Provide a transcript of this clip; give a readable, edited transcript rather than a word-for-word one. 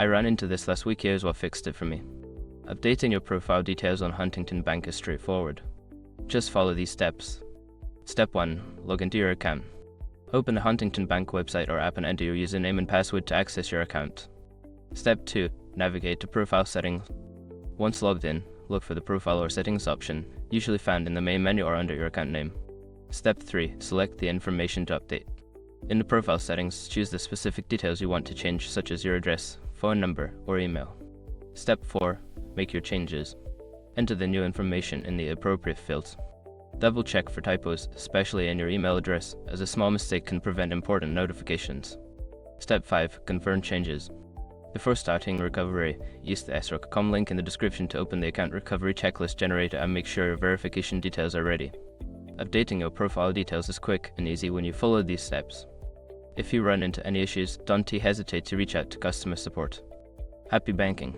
I ran into this last week. Here's what fixed it for me. Updating your profile details on Huntington Bank is straightforward. Just follow these steps. Step 1. Log into your account. Open the Huntington Bank website or app and enter your username and password to access your account. Step 2. Navigate to Profile Settings. Once logged in, look for the Profile or Settings option, usually found in the main menu or under your account name. Step 3. Select the information to update. In the Profile Settings, choose the specific details you want to change, such as your address, phone number, or email. Step 4. Make your changes. Enter the new information in the appropriate fields. Double check for typos, especially in your email address, as a small mistake can prevent important notifications. Step 5. Confirm changes. Before starting recovery, use the sroc.com link in the description to open the account recovery checklist generator and make sure your verification details are ready. Updating your profile details is quick and easy when you follow these steps. If you run into any issues, don't hesitate to reach out to customer support. Happy banking!